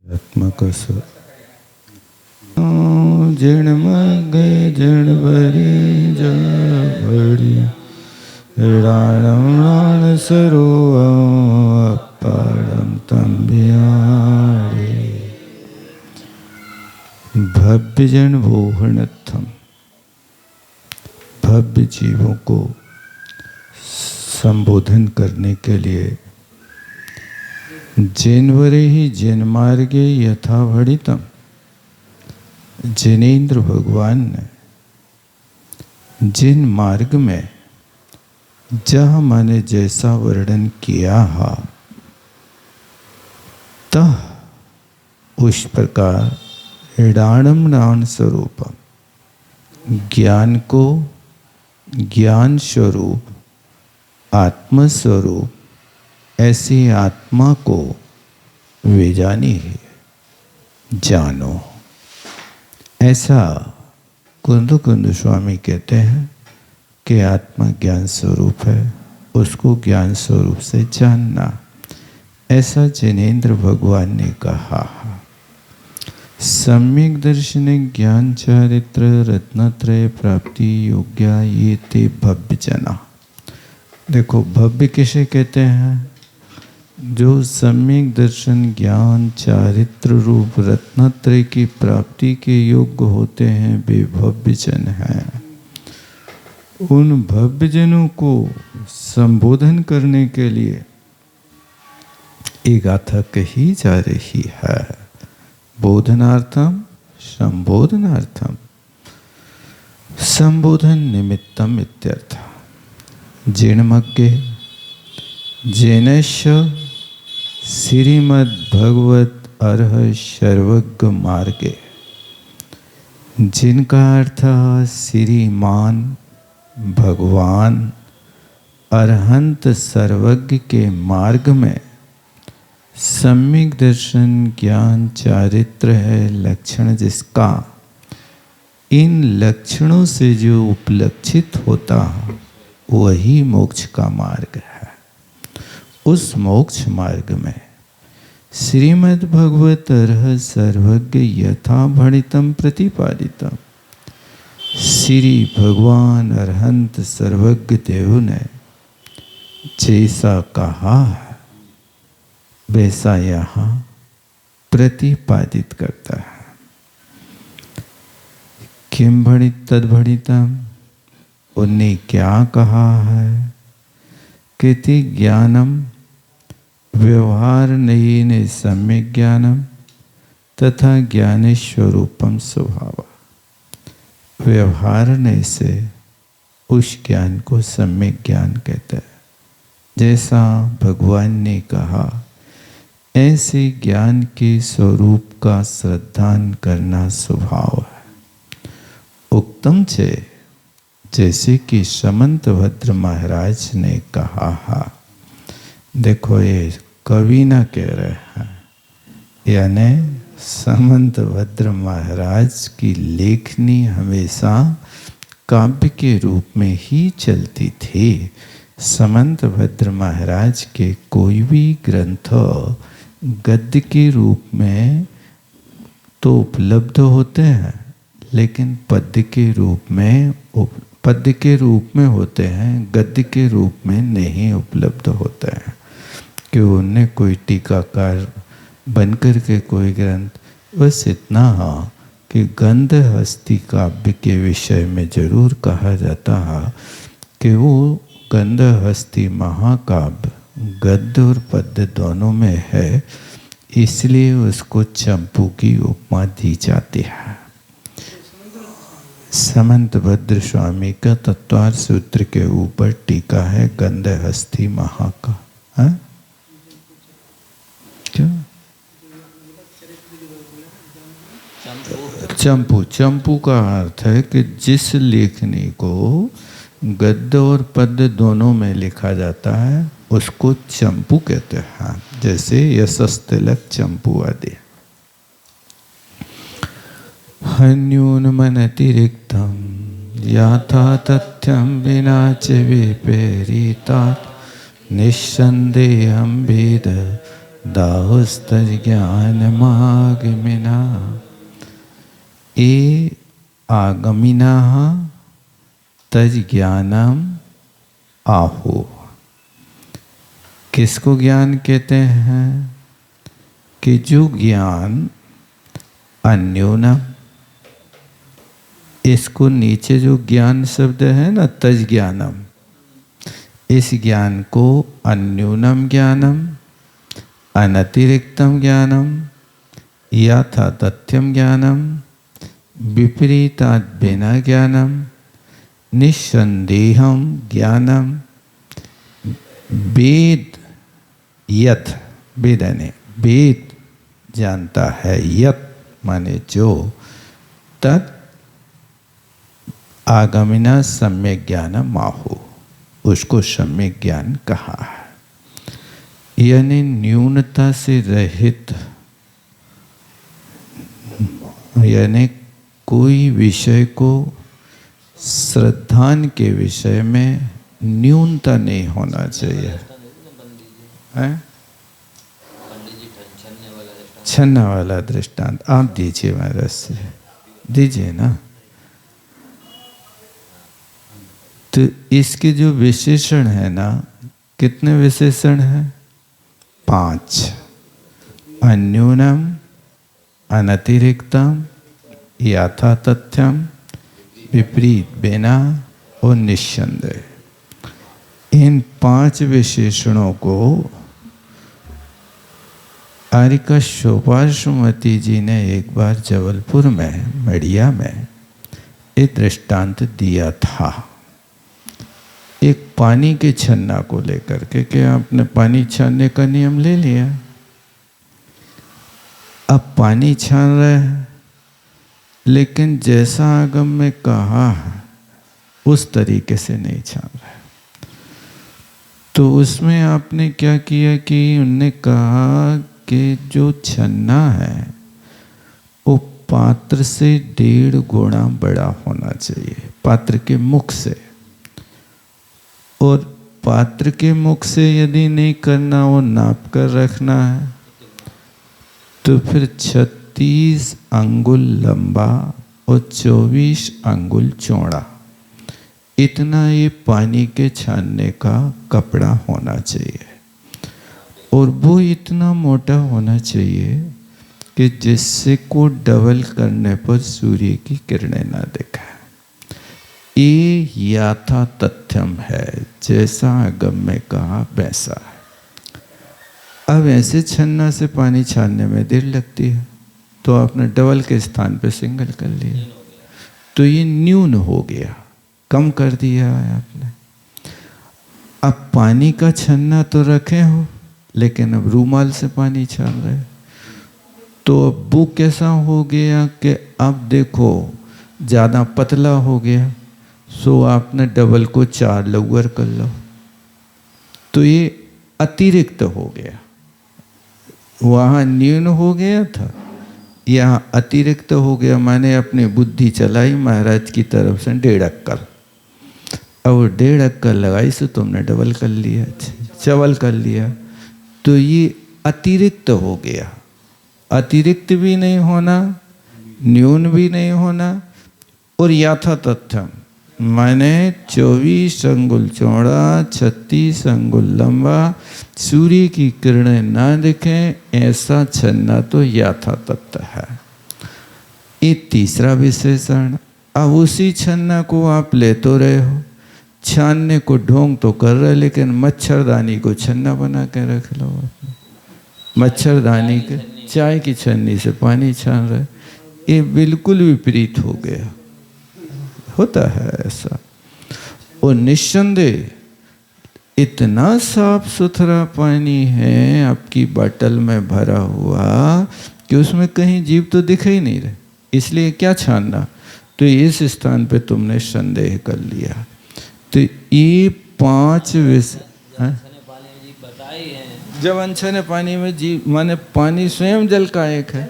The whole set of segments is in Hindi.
आत्मक जण मग जण भरी जड़ी राणम राण सरोपरम तम बिहारी भव्य जन वोहनथम। भव्य जीवों को संबोधन करने के लिए जिनवरे ही जिनमार्गे यथा भणितम, जिनेन्द्र भगवान ने जिन मार्ग में जह माने जैसा वर्णन किया है तह उस प्रकार ईडाणम नान स्वरूपम, ज्ञान को ज्ञान स्वरूप आत्मस्वरूप ऐसी आत्मा को वे जानी है, जानो। ऐसा कुंद कुंद स्वामी कहते हैं कि आत्मा ज्ञान स्वरूप है, उसको ज्ञान स्वरूप से जानना। ऐसा जिनेन्द्र भगवान ने कहा। सम्यक दर्शन ज्ञान चारित्र रत्नत्रय प्राप्ति योग्या ये ते भव्य जना। देखो भव्य किसे कहते हैं? जो सम्यक दर्शन ज्ञान चारित्र रूप रत्नत्रय की प्राप्ति के योग्य होते हैं, वे भव्य जन हैं। उन भव्य जनों को संबोधन करने के लिए एक गाथा कही जा रही है। बोधनार्थम संबोधनार्थम संबोधन निमित्तम इत्यर्थ। जिनमग्गे जैनश्च श्रीमद्भगवत अर्ह सर्वज्ञ मार्गे, जिनका अर्थ श्रीमान भगवान अरहंत सर्वज्ञ के मार्ग में सम्यक दर्शन ज्ञान चारित्र है लक्षण जिसका, इन लक्षणों से जो उपलक्षित होता वही मोक्ष का मार्ग है। उस मोक्ष मार्ग में श्रीमद् भगवत अर्ह सर्वज्ञ यथा भणितम प्रतिपादितम, श्री भगवान अरहंत सर्वज्ञ देव ने जैसा कहा है वैसा यहाँ प्रतिपादित करता है। किम भणित तद भणितम, उनने क्या कहा है? कृति ज्ञानम व्यवहार नयीन सम्यक ज्ञानम तथा ज्ञान स्वरूपम स्वभाव। व्यवहारने से उस ज्ञान को सम्यक ज्ञान कहते हैं। जैसा भगवान ने कहा ऐसे ज्ञान के स्वरूप का श्रद्धान करना स्वभाव है। उक्तम चे, जैसे कि समंतभद्र महाराज ने कहा है। देखो ये कवि ना कह रहे हैं, यानी समंतभद्र महाराज की लेखनी हमेशा काव्य के रूप में ही चलती थी। समंतभद्र महाराज के कोई भी ग्रंथ गद्य के रूप में तो उपलब्ध होते हैं, लेकिन पद्य के रूप में होते हैं, गद्य के रूप में नहीं उपलब्ध होते हैं। कि उन्हें कोई टीकाकार बनकर के कोई ग्रंथ, बस इतना है कि गंध हस्ती काव्य के विषय में जरूर कहा जाता है कि वो गंध हस्ती महाकाव्य गद्य और पद्य दोनों में है, इसलिए उसको चंपू की उपमा दी जाती है। समंतभद्र स्वामी का तत्वार सूत्र के ऊपर टीका है गंध हस्ती महाका। क्या चंपू? चंपू का अर्थ है कि जिस लेखनी को गद्य और पद्य दोनों में लिखा जाता है उसको चंपू कहते हैं। जैसे यशस्तिलक चंपू आदि। हन्यूनमनतिरिक्तं याथा तथ्यं विना च विपरीतात् निस्सन्देहं वेद दाहुस्तज्ञानमागमिना ए आगमिना तज्ज्ञानम आहु। किसको ज्ञान कहते हैं? कि जो ज्ञान अन्योनम, इसको नीचे जो ज्ञान शब्द है ना, तज ज्ञानम, इस ज्ञान को अन्यूनम ज्ञानम, अनतिरिक्तम ज्ञानम, यथा तथ्यम ज्ञानम, विपरीतात् बिना ज्ञानम, निस्संदेहम ज्ञानम, वेद यथ, वेद ने वेद जानता है, यत माने जो, तत् आगमिना सम्यक ज्ञानम आहु, उसको सम्यक ज्ञान कहा है। यानी न्यूनता से रहित, यानी कोई विषय को श्रद्धान के विषय में न्यूनता नहीं होना चाहिए। हैं? छन्ना वाला दृष्टांत आप दीजिए, महाराज से दीजिए ना। तो इसके जो विशेषण है ना, कितने विशेषण हैं? 5। अन्यूनम, अनतिरिक्तम, यथा तथ्यम, विपरीत बिना और निस्संदेह। इन 5 विशेषणों को आर्यका शोभाश्वमती जी ने एक बार जबलपुर में मड़िया में एक दृष्टांत दिया था। एक पानी के छन्ना को लेकर के आपने पानी छानने का नियम ले लिया, अब पानी छान रहे हैं, लेकिन जैसा आगम में कहा उस तरीके से नहीं छान रहे। तो उसमें आपने क्या किया कि उनने कहा कि जो छन्ना है वो पात्र से 1.5 गुना बड़ा होना चाहिए, पात्र के मुख से। और पात्र के मुख से यदि नहीं करना, वो नाप कर रखना है, तो फिर 36 अंगुल लंबा और 24 अंगुल चौड़ा, इतना ये पानी के छानने का कपड़ा होना चाहिए। और वो इतना मोटा होना चाहिए कि जिससे को डबल करने पर सूर्य की किरणें ना दिखाए। ये यथा तथ्यम है, जैसा आगम में कहा वैसा है। अब ऐसे छन्ना से पानी छानने में देर लगती है, तो आपने डबल के स्थान पे सिंगल कर लिया, तो ये न्यून हो गया, कम कर दिया है आपने। अब पानी का छन्ना तो रखे हो, लेकिन अब रूमाल से पानी छान रहे, तो अब वो कैसा हो गया कि अब देखो ज़्यादा पतला हो गया, सो आपने डबल को 4 लोअर कर लो, तो ये अतिरिक्त हो गया। वहाँ न्यून हो गया था, यहाँ अतिरिक्त हो गया। मैंने अपनी बुद्धि चलाई महाराज की तरफ से 1.5 अक्कल, अब 1.5 अक्कल लगाई से तुमने डबल कर लिया, चवल कर लिया, तो ये अतिरिक्त हो गया। अतिरिक्त भी नहीं होना, न्यून भी नहीं होना, और यथा तथ्यम माने 24 अंगुल चौड़ा, 36 अंगुल लंबा, सूर्य की किरणें ना दिखें, ऐसा छन्ना तो यथा तथ्य है। ये तीसरा विशेषण। अब उसी छन्ना को आप ले तो रहे हो, छानने को ढोंग तो कर रहे, लेकिन मच्छरदानी को छन्ना बना के रख लो आपने। मच्छरदानी के चाय की छन्नी से पानी छान रहे, ये बिल्कुल विपरीत हो गया। होता है ऐसा। और निस्संदेह इतना साफ सुथरा पानी है आपकी बोतल में भरा हुआ कि उसमें कहीं जीव तो दिख ही नहीं रहे, इसलिए क्या छानना, तो इस स्थान पे तुमने संदेह कर लिया। तो ये 5 जब अनछने पानी में जीव माने पानी स्वयं जल का एक है।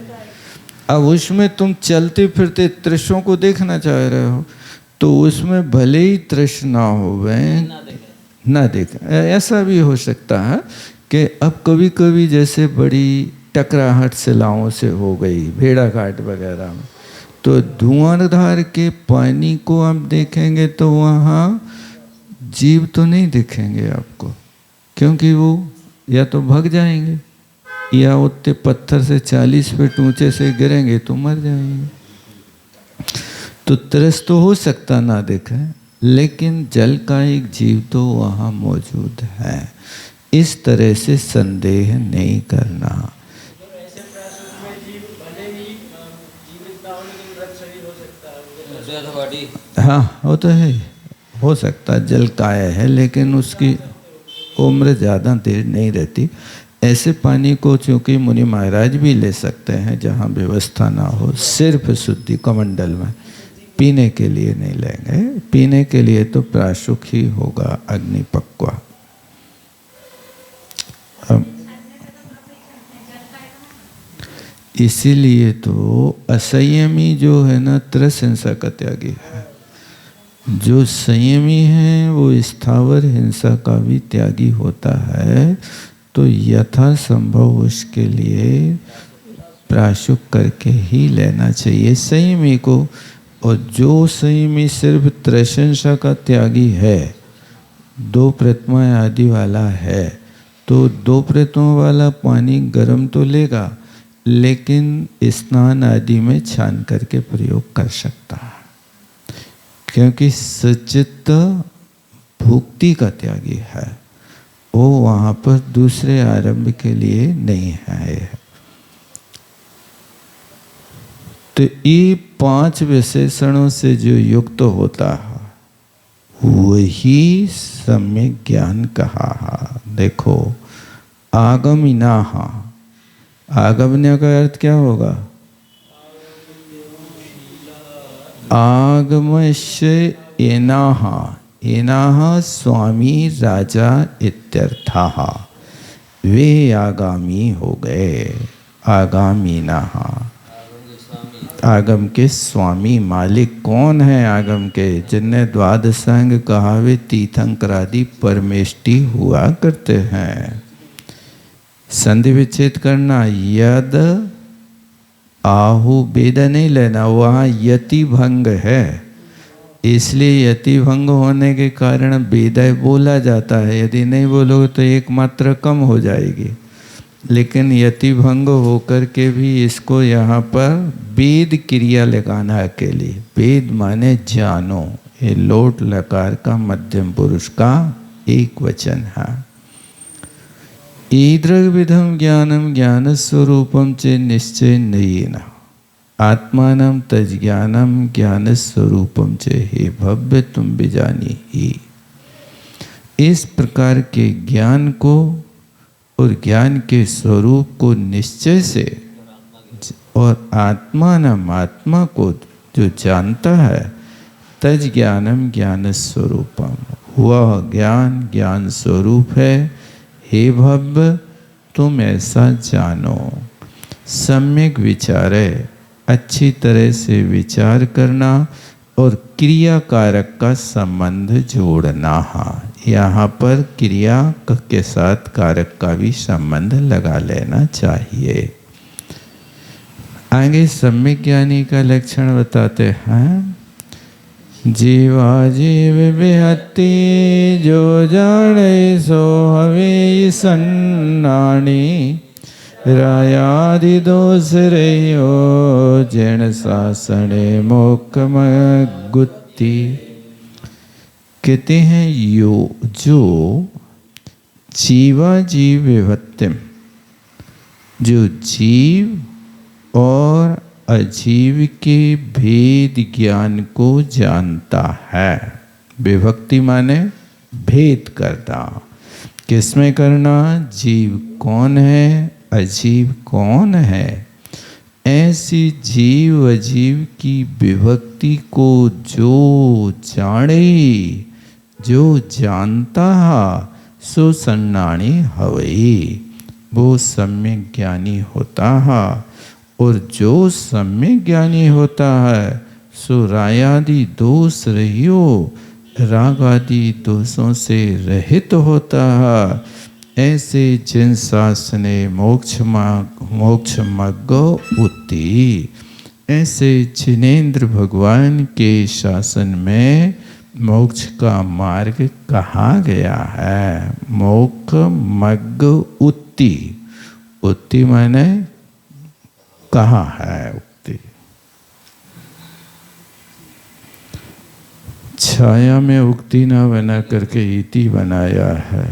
अब उसमें तुम चलते फिरते तृष्णों को देखना चाह रहे हो, तो उसमें भले ही तृष्णा हो वह ना देख। ऐसा भी हो सकता है कि अब कभी कभी जैसे बड़ी टकराहट सिलाओं से हो गई भेड़ा घाट वगैरह में, तो धुआंधार के पानी को आप देखेंगे तो वहाँ जीव तो नहीं दिखेंगे आपको, क्योंकि वो या तो भाग जाएंगे या उतने पत्थर से 40 फीट ऊंचे से गिरेंगे तो मर जाएंगे। तो तरस तो हो सकता ना दिखे, लेकिन जल का एक जीव तो वहाँ मौजूद है। इस तरह से संदेह नहीं करना। हाँ वो तो है, हो सकता जल काय है, लेकिन उसकी उम्र ज़्यादा देर नहीं रहती। ऐसे पानी को चूँकि मुनि महाराज भी ले सकते हैं जहाँ व्यवस्था ना हो, सिर्फ शुद्धि कमंडल में, पीने के लिए नहीं लेंगे। पीने के लिए तो प्राशुक ही होगा, अग्निपक्वा। इसीलिए तो असंयमी जो है ना, त्रस हिंसा का त्यागी है। जो संयमी है वो स्थावर हिंसा का भी त्यागी होता है। तो यथा संभव उसके लिए प्राशुक करके ही लेना चाहिए संयमी को। और जो संयमी सिर्फ त्रसंसा का त्यागी है, 2 प्रतिमाएं आदि वाला है, तो 2 प्रतिमाओं वाला पानी गर्म तो लेगा, लेकिन स्नान आदि में छान करके प्रयोग कर सकता है, क्योंकि सचित्त भुक्ति का त्यागी है। वो वहाँ पर दूसरे आरंभ के लिए नहीं है। तो ये 5 विशेषणों से जो युक्त होता है वही सम्यक ज्ञान कहा। देखो, आगमिनाहा, आगमन्य का अर्थ क्या होगा? आगमस्य एनाहा, एनाहा स्वामी राजा इत्यर्थः, वे आगामी हो गए। आगामीनाहा, आगम के स्वामी मालिक कौन है? आगम के जिनने द्वादशांग कहावे तीर्थंकरादि परमेष्टि हुआ करते हैं। संधि विच्छेद करना, यद आहु वेद नहीं लेना, वहाँ यति भंग है, इसलिए यति भंग होने के कारण वेदय बोला जाता है। यदि नहीं बोलोगे तो एक मात्रा कम हो जाएगी, लेकिन यति भंग होकर के भी इसको यहाँ पर वेद क्रिया लगाना अकेली। वेद माने जानो, ये लोट लकार का मध्यम पुरुष का एक वचन है। ईदृग विधम ज्ञानम ज्ञान स्वरूपम चे निश्चय नयेन आत्मानम तज ज्ञानम ज्ञान स्वरूपम चे हे भव्य तुम बिजानी ही। इस प्रकार के ज्ञान को और ज्ञान के स्वरूप को निश्चय से, और आत्मानम आत्मा को जो जानता है, तज ज्ञानम ज्ञान स्वरूपम, वह ज्ञान ज्ञान स्वरूप है। हे भव्य तुम ऐसा जानो। सम्यक विचारे, अच्छी तरह से विचार करना और क्रिया कारक का संबंध जोड़ना। यहाँ पर क्रिया के साथ कारक का भी संबंध लगा लेना चाहिए। आगे सम्यक ज्ञानी का लक्षण बताते हैं। जीवा जीव बेहती जो जाने सो हवे सन्नाणी, रायादि दोष रहियो जैन सासने मोक्ष गुत्ती। कहते हैं यो जो जीवा जीव विभक्तिम, जो जीव और अजीव के भेद ज्ञान को जानता है। विभक्ति माने भेद करना। किसमें करना? जीव कौन है, अजीव कौन है। ऐसी जीव अजीव की विभक्ति को जो जाने, जो जानता है, सो सन्नाणी हवई, वो सम्यक ज्ञानी होता है। और जो सम्यक ज्ञानी होता है सो रायादि दोष रहियो, राग आदि दोषों से रहित होता है। ऐसे जिन शासने मोक्ष मग्गो उति, ऐसे जिनेन्द्र भगवान के शासन में मोक्ष का मार्ग कहा गया है। मोक्ष मग्ग उति, उति माने कहा है। उक्ति छाया में उक्ति ना बना करके इति बनाया है,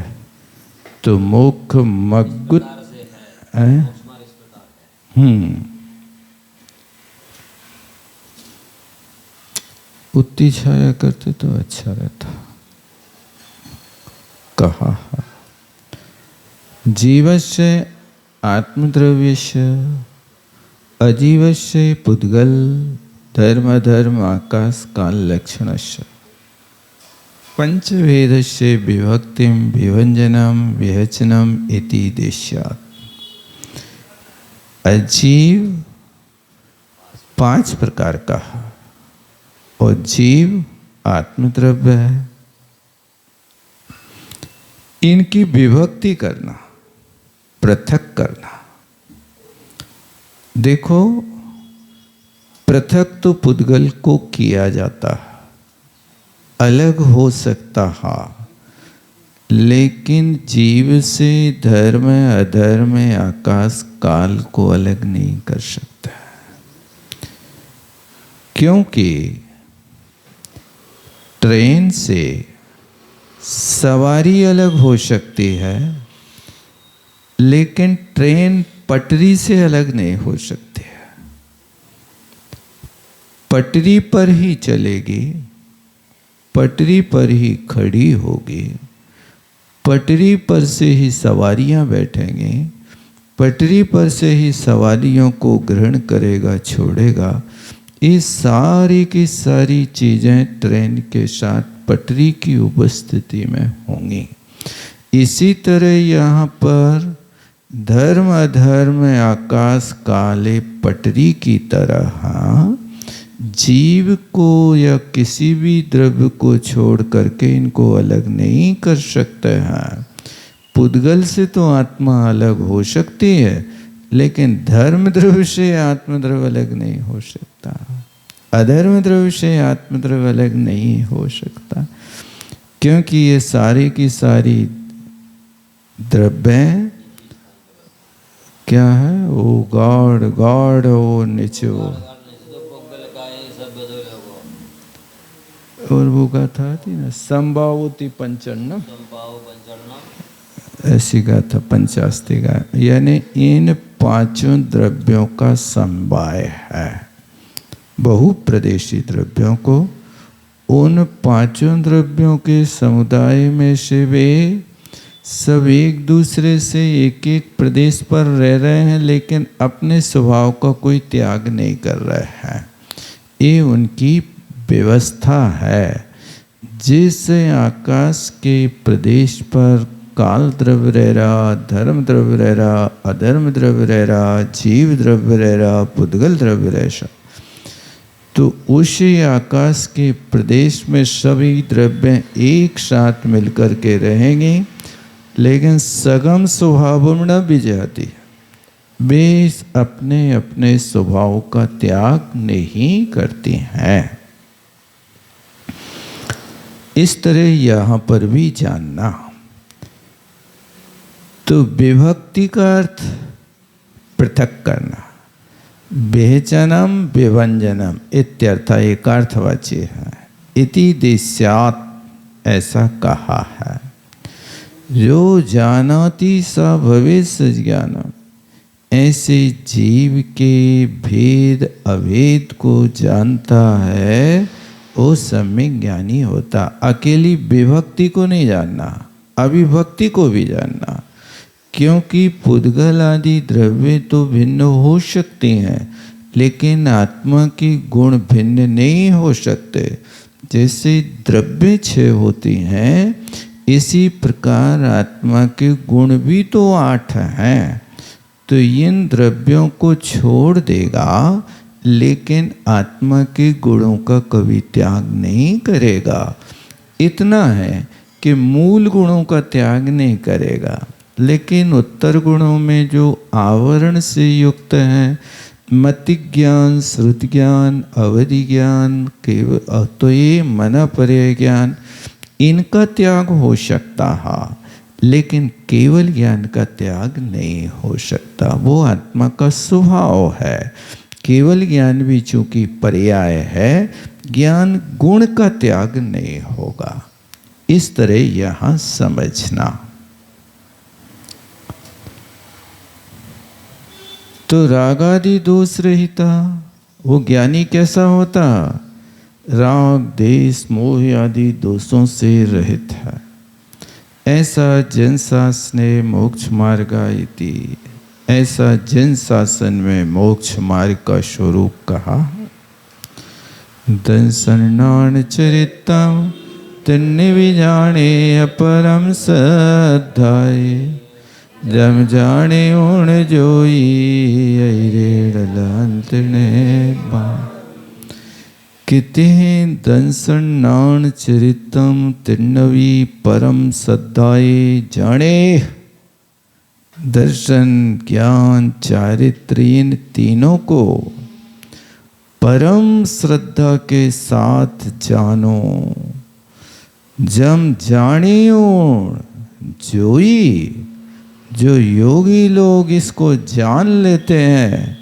तो मोक्ष मग्गुत है। उक्ति छाया करते तो अच्छा रहता। कहा है जीवस्य आत्मद्रव्यस्य अजीवस्य पुद्गल धर्म धर्म आकाश काल लक्षणस्य पंचभेदस्य विभक्तिम विभंजनम विहचनम इति देश्यात्। अजीव 5 प्रकार का है और जीव आत्मद्रव्य है। इनकी विभक्ति करना, पृथक करना। देखो, पृथक तो पुद्गल को किया जाता है, अलग हो सकता है, लेकिन जीव से धर्म अधर्म आकाश काल को अलग नहीं कर सकता। क्योंकि ट्रेन से सवारी अलग हो सकती है, लेकिन ट्रेन पटरी से अलग नहीं हो सकती है। पटरी पर ही चलेगी, पटरी पर ही खड़ी होगी, पटरी पर से ही सवारियां बैठेंगी, पटरी पर से ही सवारियों को ग्रहण करेगा, छोड़ेगा। ये सारी की सारी चीज़ें ट्रेन के साथ पटरी की उपस्थिति में होंगी। इसी तरह यहाँ पर धर्म अधर्म आकाश काले पटरी की तरह जीव को या किसी भी द्रव्य को छोड़ करके इनको अलग नहीं कर सकते हैं। पुद्गल से तो आत्मा अलग हो सकती है, लेकिन धर्म द्रव्य से आत्मद्रव्य अलग नहीं हो सकता, अधर्म द्रव्य से आत्मद्रव्य अलग नहीं हो सकता। क्योंकि ये सारी की सारी द्रव्य क्या है, वो गॉड गॉड वो नीचे वो और वो गाथा थी ना, संभावती पंचन्न, ऐसी गाथा पंचास्ती गा, यानी इन 5 द्रव्यों का समवाय है। बहुप्रदेशी द्रव्यों को उन 5 द्रव्यों के समुदाय में से वे सब एक दूसरे से एक एक प्रदेश पर रह रहे हैं, लेकिन अपने स्वभाव का कोई त्याग नहीं कर रहे हैं। ये उनकी व्यवस्था है। जिससे आकाश के प्रदेश पर काल द्रव्य रह रहा, धर्म द्रव्य रह रहा, अधर्म द्रव्य रह रहा, जीव द्रव्य रह रहा, पुद्गल द्रव्य रह रहा, तो उसी आकाश के प्रदेश में सभी द्रव्य एक साथ मिलकर के रहेंगे, लेकिन सगम स्वभाव न विजयती, वे अपने अपने स्वभाव का त्याग नहीं करती हैं। इस तरह यहाँ पर भी जानना। तो विभक्ति का अर्थ पृथक करना, विहचनम विभंजनम इत्यर्थ एकार्थवाच्य है। इति देस्यात् ऐसा कहा है। जो जानाति स भवेत् सज्ञानम, ऐसे जीव के भेद अभेद को जानता है वो सम्यक ज्ञानी होता। अकेली विभक्ति को नहीं जानना, अविभक्ति को भी जानना। क्योंकि पुद्गल आदि द्रव्य तो भिन्न हो सकते हैं, लेकिन आत्मा के गुण भिन्न नहीं हो सकते। जैसे द्रव्य 6 होती हैं, इसी प्रकार आत्मा के गुण भी तो 8 हैं। तो इन द्रव्यों को छोड़ देगा, लेकिन आत्मा के गुणों का कभी त्याग नहीं करेगा। इतना है कि मूल गुणों का त्याग नहीं करेगा, लेकिन उत्तर गुणों में जो आवरण से युक्त हैं, मति ज्ञान, श्रुति ज्ञान, अवधि ज्ञान, केवल तो ये मन पर्याय ज्ञान, इनका त्याग हो सकता है, लेकिन केवल ज्ञान का त्याग नहीं हो सकता। वो आत्मा का स्वभाव है। केवल ज्ञान भी चूंकि पर्याय है, ज्ञान गुण का त्याग नहीं होगा। इस तरह यहां समझना। तो रागादि दोष रहिता, वो ज्ञानी कैसा होता? राग, देश, मोह आदि दोषों से रहित है। ऐसा जन शासने मोक्ष मार्गा इति, ऐसा जन शासन में मोक्ष मार्ग का स्वरूप कहा। दर्शनान चरितम तिन्नि विजाने अपरम सद्धाय, जम जाने उण जोई रेड़लांतने बा। किते दंसनान चरितम तिन्नवी परम सद्धाय जाने। दर्शन, ज्ञान, चारित्र, इन तीनों को परम श्रद्धा के साथ जानो। जम जानियो जोई, जो योगी लोग इसको जान लेते हैं,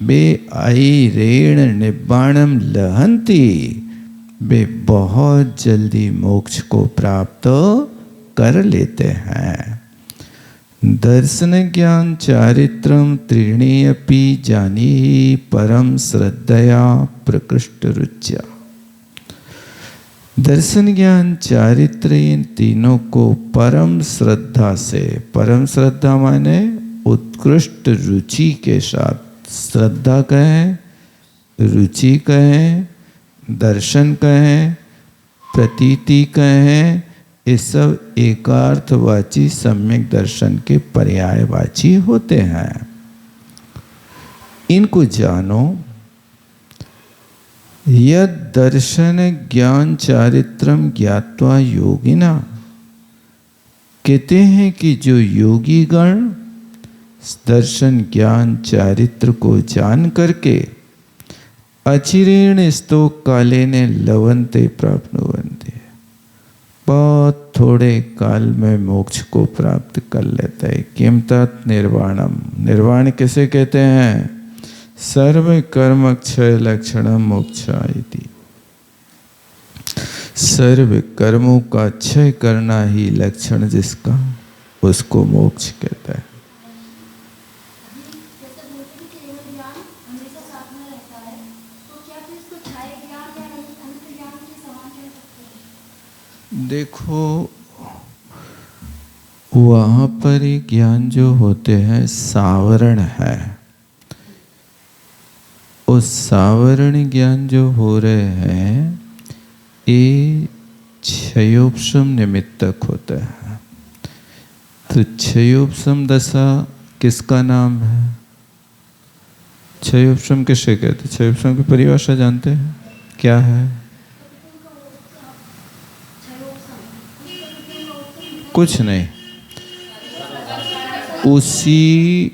बे आई रेण निब्बाणम लहंती, वे बहुत जल्दी मोक्ष को प्राप्त कर लेते हैं। दर्शन, ज्ञान, चारित्रम त्रीणि अपि जानी परम श्रद्धया प्रकृष्ट रुच्या। दर्शन, ज्ञान, चारित्र, इन तीनों को परम श्रद्धा से, परम श्रद्धा माने उत्कृष्ट रुचि के साथ, श्रद्धा कहें, रुचि कहें, दर्शन कहें, प्रतीति कहें, ये सब एकार्थवाची सम्यक दर्शन के पर्यायवाची होते हैं। इनको जानो। यद दर्शन ज्ञान चारित्रम ज्ञात्वा योगिना, कहते हैं कि जो योगी गण दर्शन ज्ञान चारित्र को जान करके अचिरेण स्तो काले ने लवंते प्राप्नुवन्ते, बहुत थोड़े काल में मोक्ष को प्राप्त कर लेते हैं। किम तत् निर्वाणम, निर्वाण किसे कहते हैं? सर्व कर्म क्षय लक्षणम मोक्षायति, सर्व कर्मों का क्षय करना ही लक्षण जिसका, उसको मोक्ष कहता है। देखो वहाँ पर ही ज्ञान जो होते हैं सावरण है, उस सावरण ज्ञान जो हो रहे हैं ये क्षयोपशम निमित्तक होता है। तो क्षयोपशम दशा किसका नाम है? क्षयोपशम किसे कहते हैं? क्षयोपशम की परिभाषा जानते हैं क्या है? कुछ नहीं, उसी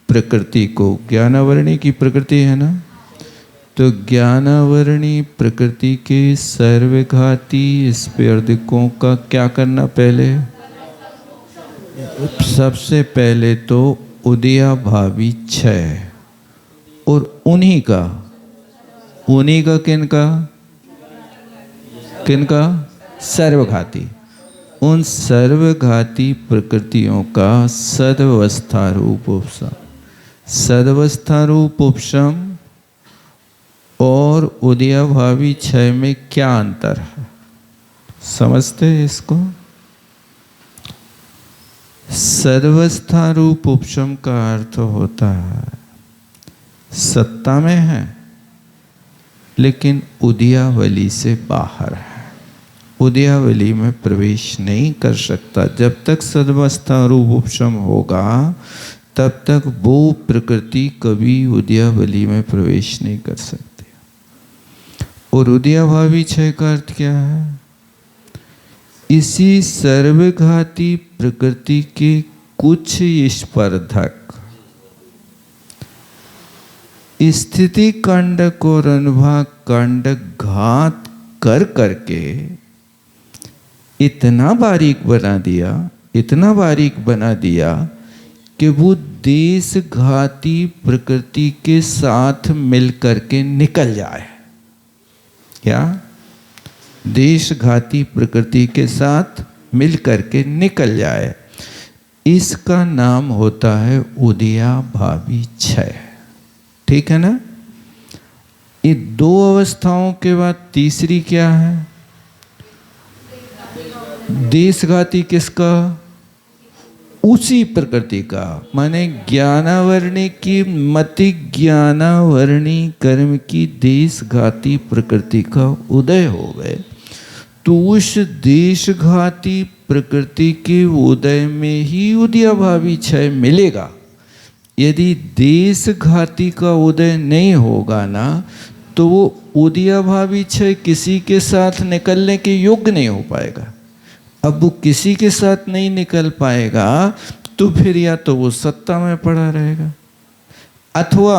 प्रकृति को, ज्ञानावरणी की प्रकृति है ना, तो ज्ञानावरणी प्रकृति के सर्वघाती स्पर्धिकों का क्या करना? पहले सबसे पहले तो उदयाभावी क्षय, और उन्हीं का किनका? सर्वघाती। उन सर्वघाती प्रकृतियों का सदवस्था रूप उपशम, सदवस्था रूप उपशम और उदयाभावी क्षय में क्या अंतर है? समझते हैं इसको? सदवस्था रूप उपशम का अर्थ होता है सत्ता में है लेकिन उदयावली से बाहर है, उदयावली में प्रवेश नहीं कर सकता। जब तक सदवस्था रूप उपशम होगा तब तक वो प्रकृति कभी उदयावली में प्रवेश नहीं कर सकती। और उदयाभावी क्षय का अर्थ क्या है? इसी सर्वघाती प्रकृति के कुछ स्पर्धक स्थिति कांडक और अनुभाग कांडक घात कर करके इतना बारीक बना दिया कि वो देशघाती प्रकृति के साथ मिल करके निकल जाए। क्या? देशघाती प्रकृति के साथ मिल करके निकल जाए। इसका नाम होता है उदयाभावी क्षय। ठीक है ना? ये दो अवस्थाओं के बाद तीसरी क्या है? देशघाती किसका? उसी प्रकृति का, माने ज्ञानावरणी की मति ज्ञानावरणी कर्म की देशघाती प्रकृति का उदय हो गए तो उस देशघाती प्रकृति के उदय में ही उदयाभावी क्षय मिलेगा। यदि देशघाती का उदय नहीं होगा ना तो वो उदयाभावी क्षय किसी के साथ निकलने के योग्य नहीं हो पाएगा। अब वो किसी के साथ नहीं निकल पाएगा तो फिर या तो वो सत्ता में पड़ा रहेगा अथवा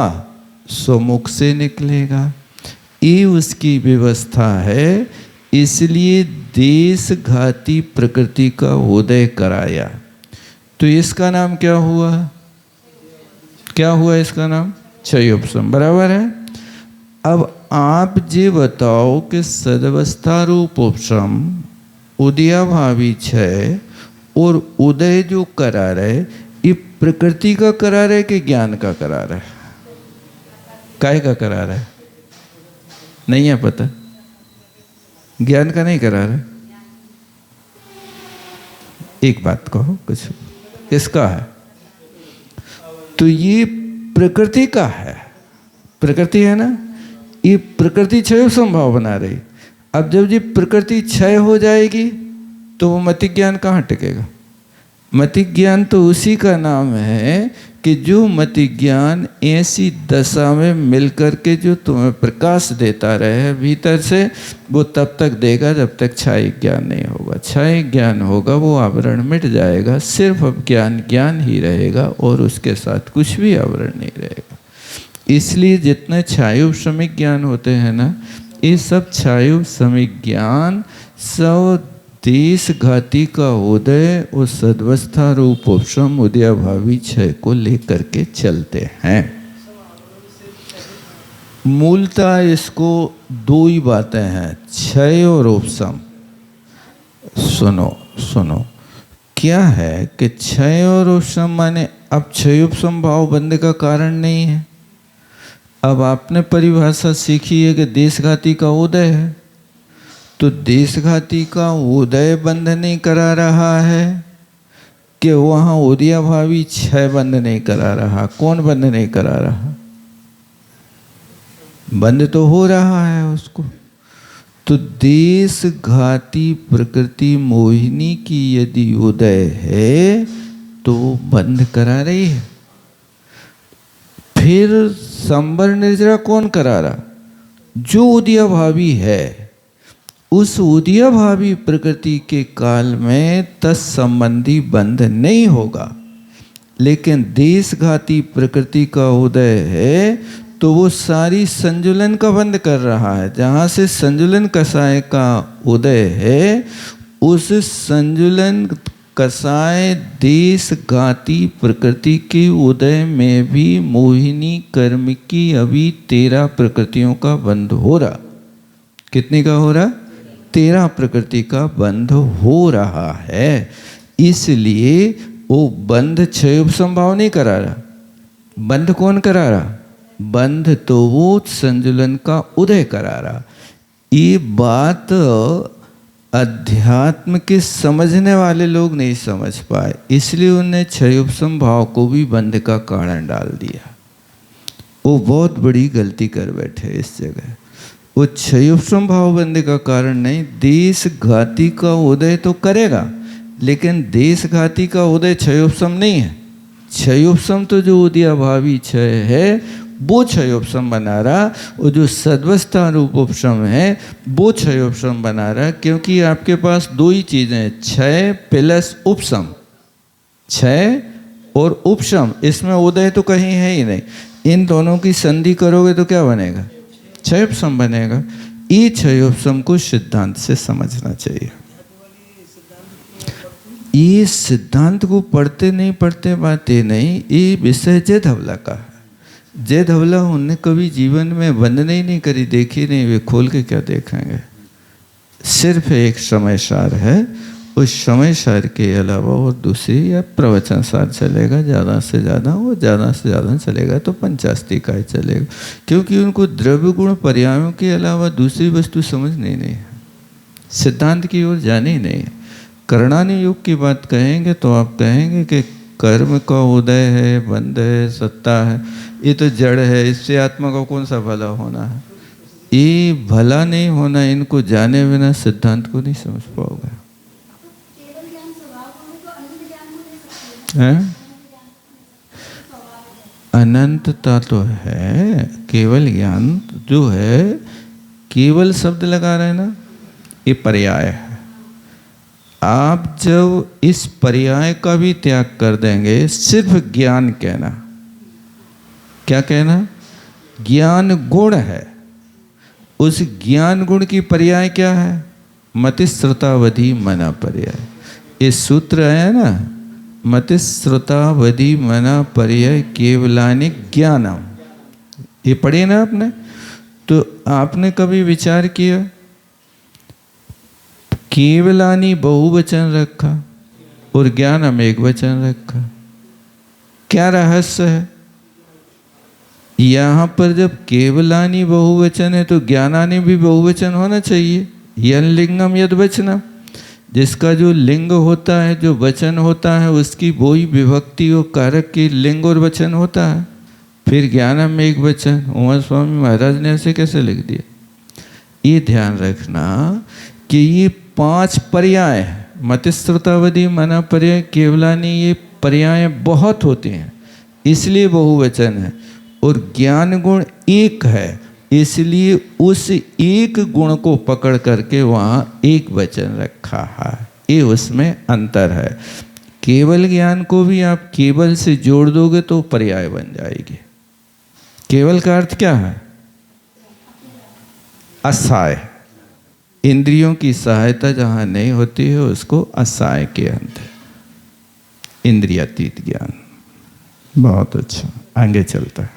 स्वमुख से निकलेगा। ये उसकी व्यवस्था है। इसलिए देशघाती प्रकृति का उदय कराया। तो इसका नाम क्या हुआ? क्या हुआ इसका नाम? क्षयोपशम। बराबर है। अब आप ये बताओ कि सदवस्था रूप उपशम, उदयाभावी क्षय और उदय जो करार है, ये प्रकृति का करार है कि ज्ञान का करार है? काय का करार है? नहीं है पता? ज्ञान का नहीं करार है? एक बात कहो, कुछ किसका है? तो ये प्रकृति का है। प्रकृति है ना? ये प्रकृति क्षय संभाव बना रही। अब जब ये प्रकृति क्षय हो जाएगी तो वो मति ज्ञान कहाँ टिकेगा? मति ज्ञान तो उसी का नाम है कि जो मति ज्ञान ऐसी दशा में मिलकर के जो तुम्हें प्रकाश देता रहे भीतर से, वो तब तक देगा जब तक क्षय ज्ञान नहीं होगा। क्षय ज्ञान होगा वो आवरण मिट जाएगा, सिर्फ अब ज्ञान ज्ञान ही रहेगा और उसके साथ कुछ भी आवरण नहीं रहेगा। इसलिए जितने क्षयोपशमिक ज्ञान होते हैं ना, ये सब क्षयोपशमिक ज्ञान सब देशघाती का उदय और सद्वस्था रूप उपशम उदयाभावी क्षय को लेकर के चलते हैं। मूलतः इसको दो ही बातें हैं, क्षय और उपशम। सुनो क्या है कि क्षय और उपशम माने अब क्षय उपशम भाव बंद का कारण नहीं है। अब आपने परिभाषा सीखी है कि देशघाती का उदय है, तो देशघाती का उदय बंध नहीं करा रहा है कि वहाँ उदयाभावी क्षय बंध नहीं करा रहा। कौन बंध नहीं करा रहा? बंद तो हो रहा है उसको। तो देशघाती प्रकृति मोहिनी की यदि उदय है तो बंद करा रही है। फिर संबर निर्जरा कौन करा रहा? जो उदयाभावी है। उस उदयाभावी प्रकृति के काल में तत्संबंधी बंध नहीं होगा, लेकिन देशघाती प्रकृति का उदय है तो वो सारी संजुलन का बंद कर रहा है। जहाँ से संजुलन कसाय का उदय है, उस संजुलन कसाय देशघाती प्रकृति के उदय में भी मोहिनी कर्म की अभी 13 प्रकृतियों का बंध हो रहा। कितने का हो रहा? 13 प्रकृति का बंध हो रहा है। इसलिए वो बंध क्षय संभाव नहीं करा रहा। बंध कौन करा रहा? बंध तो वो संजुलन का उदय करा रहा। ये बात अध्यात्म के समझने वाले लोग नहीं समझ पाए, इसलिए उन्हें क्षयोपशम भाव को भी बंध का कारण डाल दिया। वो बहुत बड़ी गलती कर बैठे इस जगह। वो क्षयोपशम भाव बंध का कारण नहीं, देशघाती का उदय तो करेगा, लेकिन देशघाती का उदय क्षयोपशम नहीं है। क्षयोपशम तो जो उदयाभावी क्षय है वो क्षयोपशम बना रहा, और जो सद्वस्था रूप उपशम है वो क्षयोपशम बना रहा। क्योंकि आपके पास दो ही चीज़ें हैं, क्षय प्लस उपशम। क्षय और उपशम, इसमें उदय तो कहीं है ही नहीं। इन दोनों की संधि करोगे तो क्या बनेगा? क्षय उपशम बनेगा। ये क्षय उपशम को सिद्धांत से समझना चाहिए। ये सिद्धांत को पढ़ते नहीं पढ़ते बात ये नहीं, ये विषय जय धवला का है। जय धवला उनने कभी जीवन में वंदना ही नहीं करी, देखी नहीं, वे खोल के क्या देखेंगे। सिर्फ एक समय सार है, उस समय सार के अलावा और दूसरी या प्रवचन सार चलेगा ज़्यादा से ज़्यादा, वो ज़्यादा से ज़्यादा चलेगा तो पंचास्ती का चलेगा, क्योंकि उनको द्रव्य गुण पर्यायों के अलावा दूसरी वस्तु समझनी नहीं है, सिद्धांत की ओर जानी ही नहीं है। कर्णानि योग की बात कहेंगे तो आप कहेंगे कि कर्म का उदय है, बंध है, सत्ता है, ये तो जड़ है, इससे आत्मा का कौन सा भला होना है? ये भला नहीं होना, इनको जाने बिना सिद्धांत को नहीं समझ पाओगे। अनंतता तो है, केवल ज्ञान जो है, केवल शब्द लगा रहे हैं ना, ये पर्याय है। आप जब इस पर्याय का भी त्याग कर देंगे, सिर्फ ज्ञान कहना, क्या कहना? ज्ञान गुण है। उस ज्ञान गुण की पर्याय क्या है? मतिश्रुतावधि मना पर्याय। ये सूत्र है ना, मतिश्रुतावधि मना पर्याय केवलानि ज्ञानम, ये पढ़िए ना आपने। तो आपने कभी विचार किया, केवलानि बहुवचन रखा और ज्ञानम एक वचन रखा, क्या रहस्य है? यहाँ पर जब केवलानि बहुवचन है तो ज्ञानानि भी बहुवचन होना चाहिए। यन लिंगम यद वचनम, जिसका जो लिंग होता है, जो वचन होता है, उसकी वही विभक्ति और कारक की लिंग और वचन होता है। फिर ज्ञानम में एक वचन, उमा स्वामी महाराज ने ऐसे कैसे लिख दिया? ये ध्यान रखना कि ये 5 पर्याय है, मतिश्रुतावधि मना पर्याय केवलानि, ये पर्याय बहुत होते हैं इसलिए बहुवचन है। और ज्ञान गुण एक है, इसलिए उस एक गुण को पकड़ करके वहाँ एक वचन रखा है। ये उसमें अंतर है। केवल ज्ञान को भी आप केवल से जोड़ दोगे तो पर्याय बन जाएगी। केवल का अर्थ क्या है? असहाय, इंद्रियों की सहायता जहाँ नहीं होती है उसको असहाय के अंत है, इंद्रियातीत ज्ञान। बहुत अच्छा, आगे चलता है।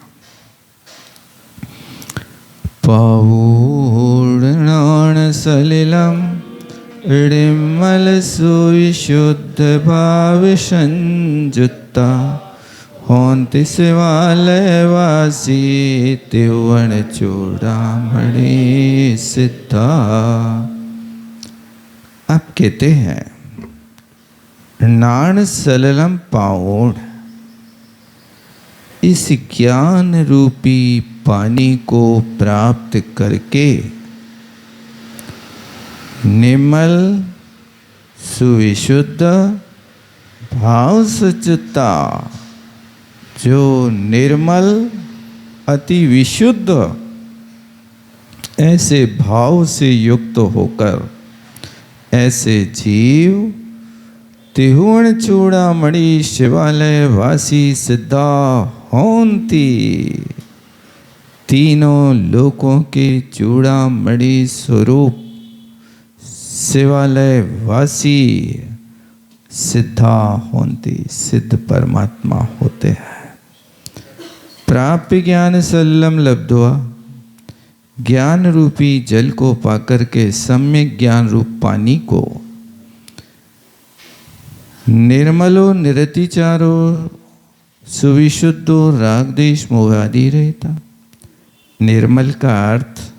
पूर्णान सलिलम निर्मल सुविशुद्ध भाव संयुक्ता होंति शिवालय वासी त्रिवण चूड़ामणि सिद्धा। आप कहते हैं नाण सलिलम पाऊण, इस ज्ञान रूपी पानी को प्राप्त करके निर्मल सुविशुद्ध भाव सचता, जो निर्मल अति विशुद्ध ऐसे भाव से युक्त होकर ऐसे जीव त्रिभुवन चूड़ामणि शिवालय वासी सिद्धा होंती, तीनों लोकों के चूड़ामणि स्वरूप शिवालय वासी सिद्धा होंती, सिद्ध परमात्मा होते हैं। प्राप्य ज्ञान सलिलम लब्ध्वा, ज्ञान रूपी जल को पाकर के सम्यक ज्ञान रूप पानी को निर्मलो निरतिचारो सुविशुद्धो राग देश मोह आदि रहता। निर्मल का अर्थ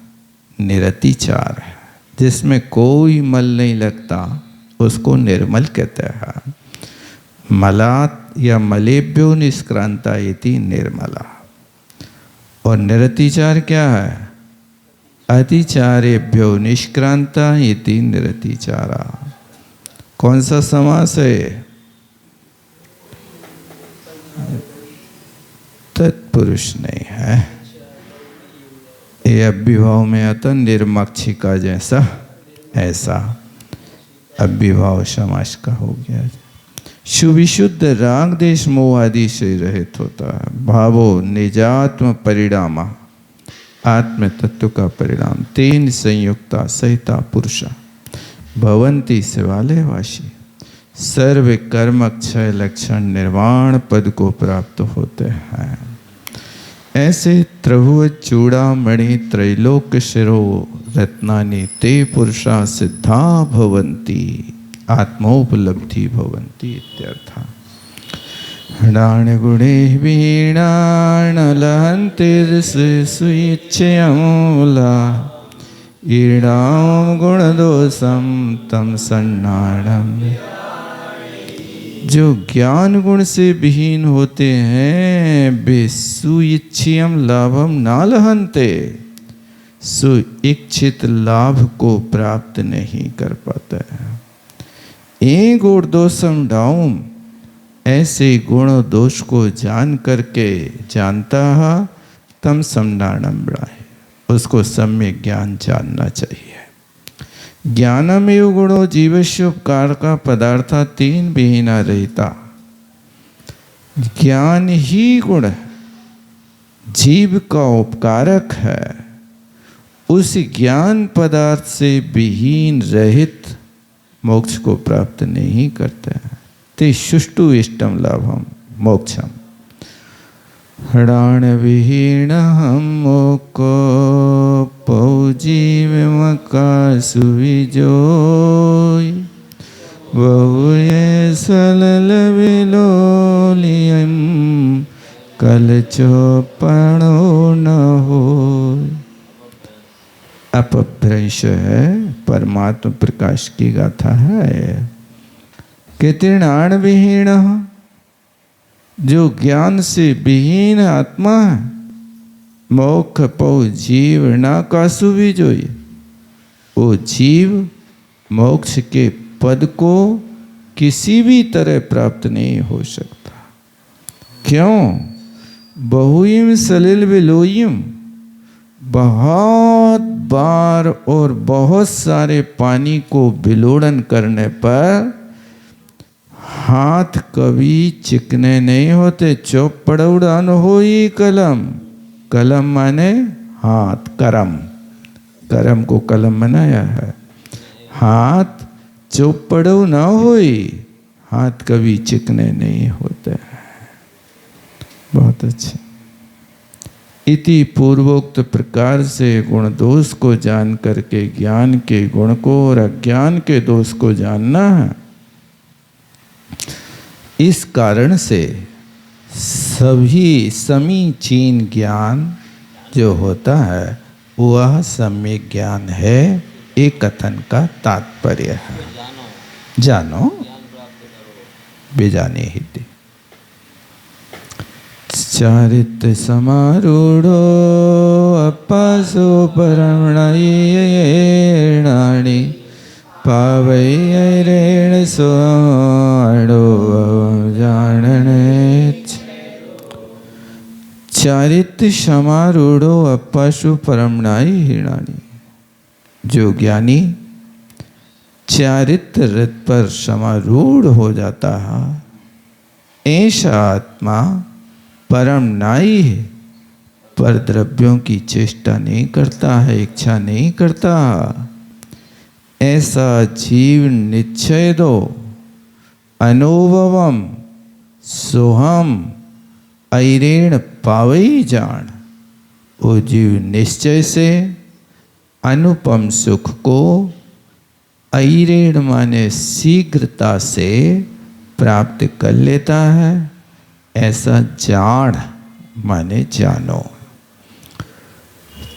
निरतिचार है, जिसमें कोई मल नहीं लगता, उसको निर्मल कहते हैं। मलात या मलेभ्यो निष्क्रांता इति निर्मला। और निरतिचार क्या है? अतिचारेभ्यो निष्क्रांता इति निरतिचारा। कौन सा समास है? तत्पुरुष नहीं है, ये अभिभाव में आता निर्मक्षिका जैसा, ऐसा अभिभाव समास का हो गया। सुविशुद्ध राग देश मोह आदि से रहित होता है। भावो निजात्म परिणाम, आत्म तत्व का परिणाम। तेन संयुक्ता सहिता पुरुषा भवंती शिवालय वासी, सर्व कर्म क्षय लक्षण निर्वाण पद को प्राप्त होते हैं। ऐसे त्रिभुव चूड़ामणि त्रैलोक्य शिरो रत्नानि ते पुरुषा सिद्धा भवन्ति आत्मोपलब्धि भवन्ति इत्यर्थः। हडाण गुणे वीणाण लहन्तिर्स्वेच्छया ईणां गुणदोषं तम सन्नाणम। जो ज्ञान गुण से विहीन होते हैं वे सुइच्छियम लाभम ना लहन्ते, सुइच्छित लाभ को प्राप्त नहीं कर पाते हैं। ए गुण दोषम डाउम, ऐसे गुण दोष को जान करके जानता है तम समनाणम बढ़ाए, उसको सम्यक ज्ञान जानना चाहिए। ज्ञानमेव गुणो जीवस्य उपकार का पदार्थ तीन विहीना रहता। ज्ञान ही गुण जीव का उपकारक है। उस ज्ञान पदार्थ से विहीन रहित मोक्ष को प्राप्त नहीं करते हैं। ते सुष्टु इष्टम लाभम मोक्षम। हडाण विहीण हम मोको पौजीव मका सुविजोय बहुये सलल विलोलियम कलचोपणो न हो। अपभ्रंश है, परमात्मा प्रकाश की गाथा है। कि तृणाण विहीण, जो ज्ञान से विहीन आत्मा है, मोक्ष पौ जीव न कासु भी जोई, वो जीव मोक्ष के पद को किसी भी तरह प्राप्त नहीं हो सकता। क्यों? बहुइम सलिल विलोइम, बहुत बार और बहुत सारे पानी को विलोड़न करने पर हाथ कभी चिकने नहीं होते। चौपड़ौड़ान हो ही कलम, कलम माने हाथ, करम, करम को कलम बनाया है। हाथ चौपड़ो ना होई, हाथ कभी चिकने नहीं होते। बहुत अच्छे। इति पूर्वोक्त प्रकार से गुण दोष को जान करके ज्ञान के गुण को और अज्ञान के दोष को जानना है। इस कारण से सभी समीचीन ज्ञान जो होता है वह सम्यक ज्ञान है, एक कथन का तात्पर्य है। जानो बेजाने हिते। चारित्र समारूढ़ो अपासो परमणायेणानि पावैरेण स्वाणो जानने। चारित्र समारूढ़ो अपासु परमणायेणानि, जो ज्ञानी चारित्र रथ पर समारूढ़ हो जाता है, ऐसा आत्मा परम नाई है, पर द्रव्यों की चेष्टा नहीं करता है, इच्छा नहीं करता। ऐसा जीव निश्चय दो अनुभवम सोहम ऐरेण पावई जान। वो जीव निश्चय से अनुपम सुख को ऐरेण माने शीघ्रता से प्राप्त कर लेता है। ऐसा जान माने जानो।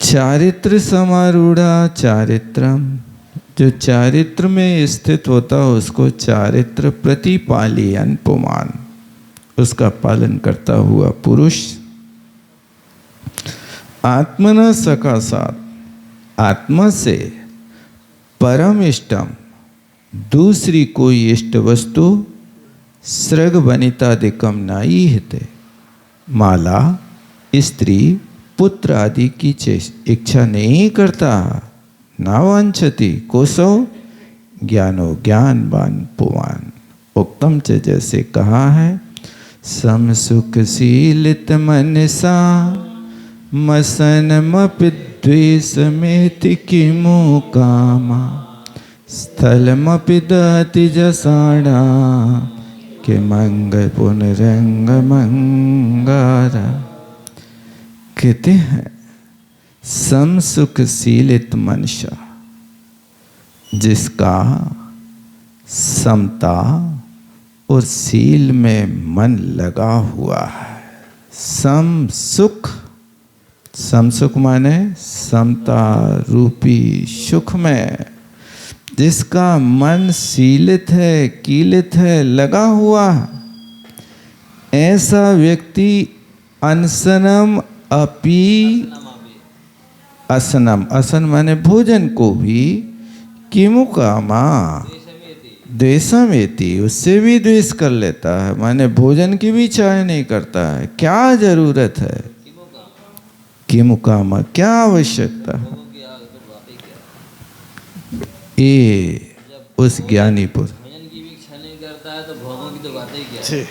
चारित्र समारूढ़ा चारित्रम, जो चारित्र में स्थित होता है उसको चारित्र प्रतिपालयन पुमान, उसका पालन करता हुआ पुरुष। आत्मना सकाशात, आत्मा से परम इष्टम, दूसरी कोई इष्ट वस्तु सृग वनितादिकम नाई हिते, माला स्त्री पुत्र आदि की इच्छा नहीं करता। ना वांछति कोसो ज्ञानो ज्ञानवान पुमान, उक्तम च जैसे कहा है, सम सुख शीलित मनसा मसनमपि द्वेषमेति किमु कामा स्थलमपि दति जसाड़ा के मंग पुनरंग मंगारा। कहते हैं सम सुख शीलित मनुष्य, जिसका समता और शील में मन लगा हुआ है। सम सुख, सम सुख माने समता रूपी सुख में जिसका मन शीलित है, कीलित है, लगा हुआ, ऐसा व्यक्ति अनसनम अपि, असनम, असन माने भोजन को भी, किमु कामा द्वेषमेति, उससे भी द्वेष कर लेता है, माने भोजन की भी चाह नहीं करता है। क्या जरूरत है, किमु कामा, क्या आवश्यकता है। ये उस ज्ञानी पुरुष, भोजन की भी इच्छा नहीं करता है तो भोगों की तो बात ही क्या है।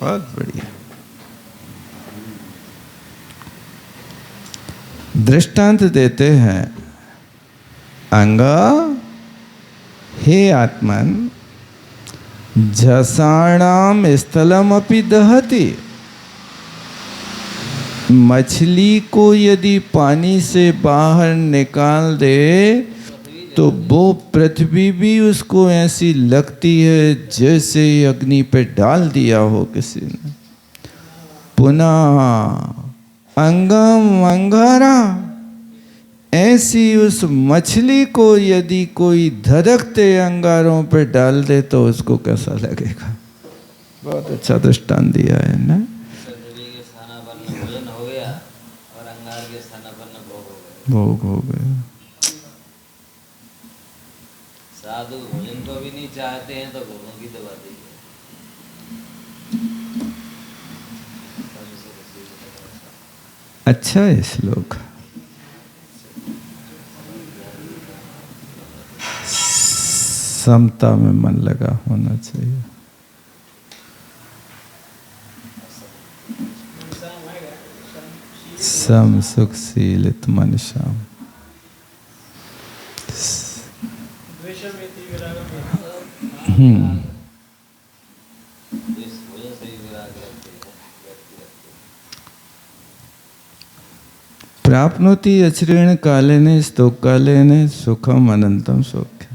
बहुत बढ़िया। दृष्टांत देते हैं, अंगा हे आत्मन झसाणाम स्थलमपि दहति। मछली को यदि पानी से बाहर निकाल दे तो वो पृथ्वी भी उसको ऐसी लगती है जैसे अग्नि पे डाल दिया हो किसी ने। पुनः अंगम अंगारा, ऐसी उस मछली को यदि कोई धधकते अंगारों पे डाल दे तो उसको कैसा लगेगा। बहुत अच्छा दृष्टांत दिया है ना। पृथ्वी के स्थानापन्न भोजन हो गया और अंगार के स्थानापन्न भोग हो गया। भोग हो गया। साधु भोजन को भी नहीं चाहते हैं तो भोगों की तो बात ही है। अच्छा है श्लोक। समता में मन लगा होना चाहिए। सम सुख शीलित मनुष्य। प्राप्नोति अचिरेण कालेन स्तोक कालेन सुखम अनंतम सौख्य।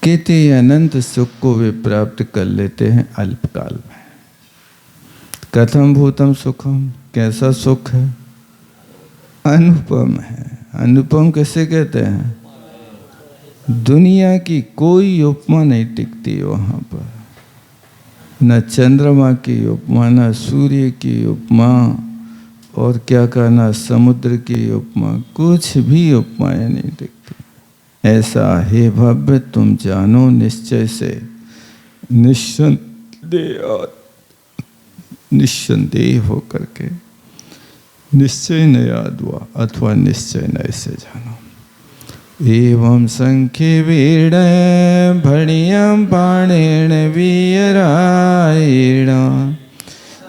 कहते अनंत सुख को वे प्राप्त कर लेते हैं अल्पकाल में। कथम भूतम सुखम, कैसा सुख है, अनुपम है। अनुपम कैसे कहते हैं, दुनिया की कोई उपमा नहीं टिकती वहाँ पर, न चंद्रमा की उपमा, न सूर्य की उपमा, और क्या कहना समुद्र की उपमा, कुछ भी उपमाएं नहीं टिकती। ऐसा हे भव्य तुम जानो निश्चय से, निस्संदेह होकर के, निश्चय न याद हुआ अथवा निश्चय न ऐसे जानो। एवं संख्य वीण भणियम बाणेन वीरायण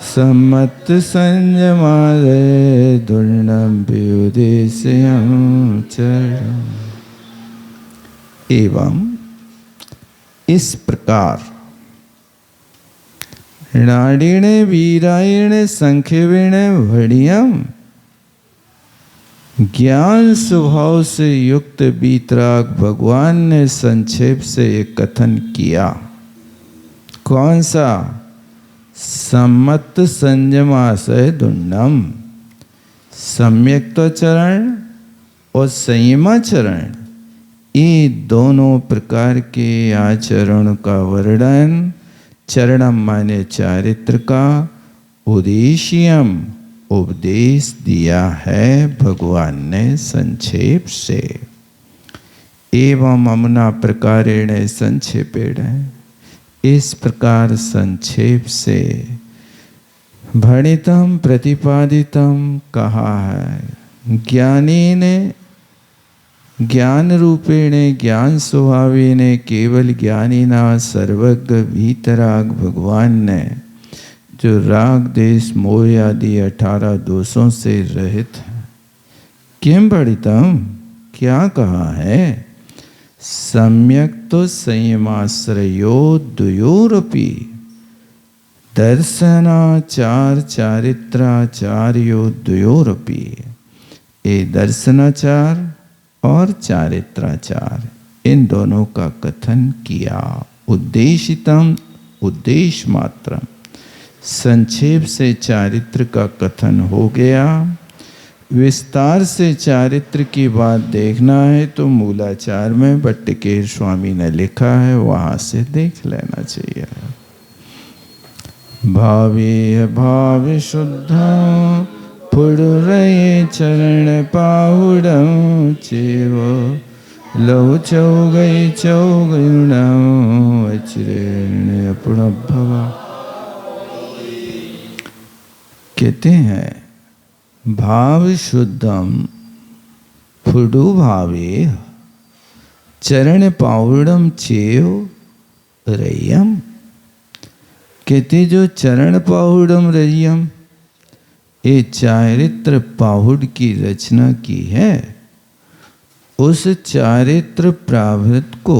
सम्मत संयमादे दुर्णम व्युदेश्यं चरणम्। एवं इस प्रकार राणीण वीरायण संख्यवेण भणियम, ज्ञान स्वभाव से युक्त वीतराग भगवान ने संक्षेप से एक कथन किया। कौन सा, सम्मत संयमाशय दुंडम, सम्यक तो चरण और संयमाचरण, ये दोनों प्रकार के आचरण का वर्णन, चरणम माने चारित्र का, उद्देश्यम उपदेश दिया है भगवान ने संक्षेप से। एवं अमुना प्रकारेण संक्षेपेण, इस प्रकार संक्षेप से भणितम प्रतिपादितम कहा है। ज्ञानी ने ज्ञान रूपेणे ज्ञान स्वभावेने केवल ज्ञानीना सर्वज्ञ भीतराग भगवान ने जो राग देश मोह आदि 18 दोषों से रहित है। किम बढ़ितम, क्या कहा है? सम्यक तो संयमाश्रयो द्वयोरपि दर्शनाचार चारित्राचार्यो द्वयोरपि। ये दर्शनाचार और चारित्राचार इन दोनों का कथन किया। उद्देशितम उद्देश्य मात्र, संक्षेप से चारित्र का कथन हो गया। विस्तार से चारित्र की बात देखना है तो मूलाचार में भट्टकेर स्वामी ने लिखा है, वहां से देख लेना चाहिए। भावे भाव शुद्धा फुड़ रहे चरण पाहुडम चेव लहु चौगई चौगुण अचिरेण अपण भवा। कहते हैं भाव शुद्धम फुडु भावे चरण पाहुडम चेव रय्यम। कहते जो चरण पाहुडम रय्यम, ये चारित्र पाहुड़ की रचना की है। उस चारित्र प्रावृत को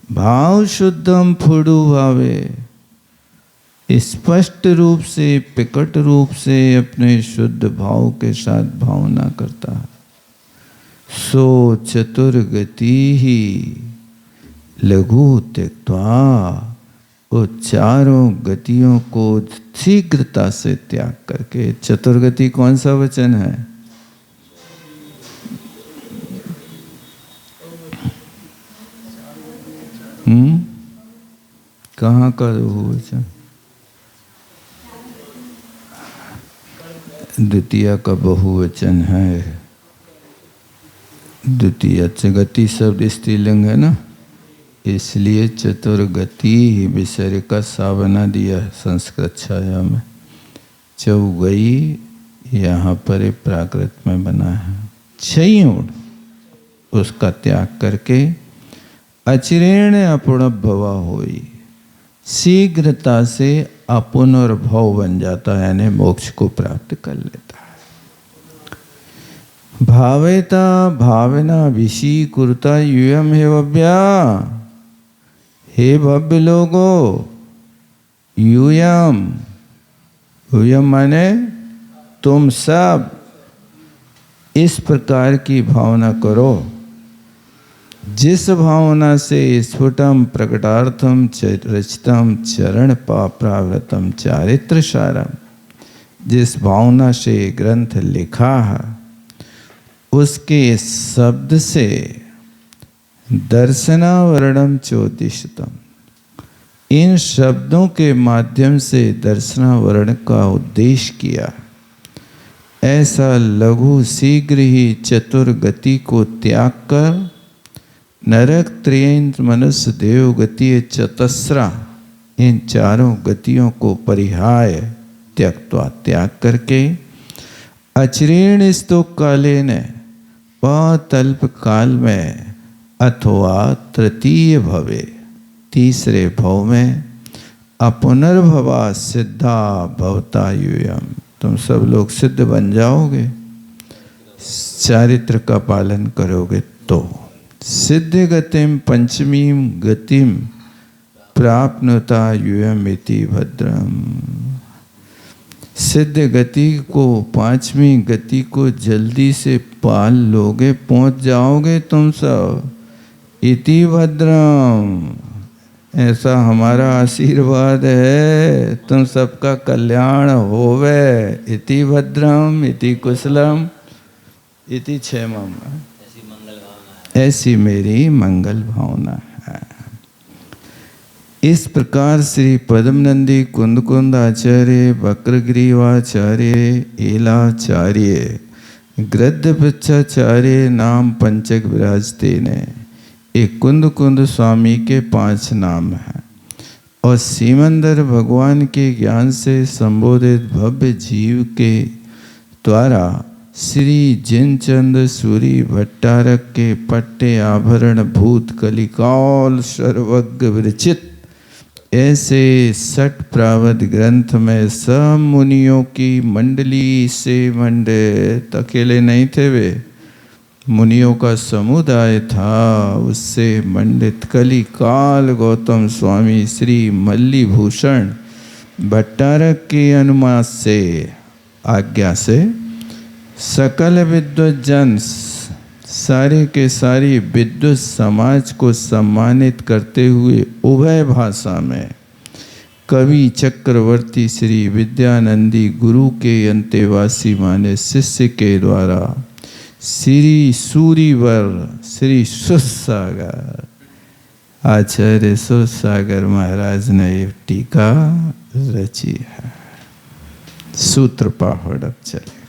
भाव शुद्धम फुडु भावे स्पष्ट रूप से प्रकट रूप से अपने शुद्ध भाव के साथ भावना करता है। सो चतुर्गति ही लघु त्यक्त्वा, वो चारों गतियों को शीघ्रता से त्याग करके। चतुर्गति कौन सा वचन है? कहाँ का बहुवचन? द्वितीय का बहुवचन है। द्वितीय गति शब्द स्त्रीलिंग है ना, इसलिए चतुर्गति ही विसर्ग का सा बना दिया संस्कृत छाया में। चौगई यहाँ पर प्राकृत में बना है। क्षयोण उसका त्याग करके अचिरेण अपुनर्भवा होई, शीघ्रता से अपुनर्भव बन जाता है, यानी मोक्ष को प्राप्त कर लेता है। भावेता भावना विषीकृता यूयम हे भव्या। हे भव्य लोगो, यूयम, यूयम माने तुम सब इस प्रकार की भावना करो, जिस भावना से स्फुटम प्रकटार्थम रचितम चरण प्रावृतम चारित्र सारम, जिस भावना से ग्रंथ लिखा है उसके शब्द से दर्शनावरणम चोदिशतम, इन शब्दों के माध्यम से दर्शनावरण का उद्देश्य किया। ऐसा लघु शीघ्र ही चतुर्गति को त्याग कर नरक त्रियंत्र मनुष्य देव गति चतस्रा, इन चारों गतियों को परिहाय त्यक्त्वा त्याग करके अचिरेण स्तोक काले ने बहुत अल्प काल में अथवा तृतीय भवे, तीसरे भव में अपुनर्भवा सिद्धा भवता यूयम, तुम सब लोग सिद्ध बन जाओगे चारित्र का पालन करोगे तो। सिद्ध गतिम पंचमीं गतिम प्राप्नुता यूयम इति भद्रम। सिद्ध गति को, पांचवी गति को जल्दी से पाल लोगे, पहुंच जाओगे तुम सब। इति भद्रम, ऐसा हमारा आशीर्वाद है, तुम सबका कल्याण होवे। इति भद्रम इति कुशलम इति क्षेमम, ऐसी मेरी मंगल भावना है। इस प्रकार श्री पद्मनंदी कुंद आचार्य, वक्रग्रीवाचार्य, एलाचार्य, गृद्धपृच्छाचार्य नाम पंचक विराजते ने। एक कुंद स्वामी के 5 नाम हैं और सीमंदर भगवान के ज्ञान से संबोधित भव्य जीव के द्वारा श्री जिनचंद सूरी भट्टारक के पट्टे आभरण भूत कलिकाल सर्वज्ञ विरचित ऐसे सठ प्रावध ग्रंथ में सब मुनियों की मंडली से मंडित, अकेले नहीं थे वे, मुनियों का समुदाय था, उससे मंडित कलिकाल गौतम स्वामी श्री मल्लीभूषण भट्टारक के अनुमति से, आज्ञा से सकल विद्वत जन, सारे के सारे विद्वत समाज को सम्मानित करते हुए उभय भाषा में कवि चक्रवर्ती श्री विद्यानंदी गुरु के अंतेवासी माने शिष्य के द्वारा श्री सूरीवर श्री सुसागर आचार्य सुसागर महाराज ने ये टीका रची है। सूत्र पाहड़ अब चले।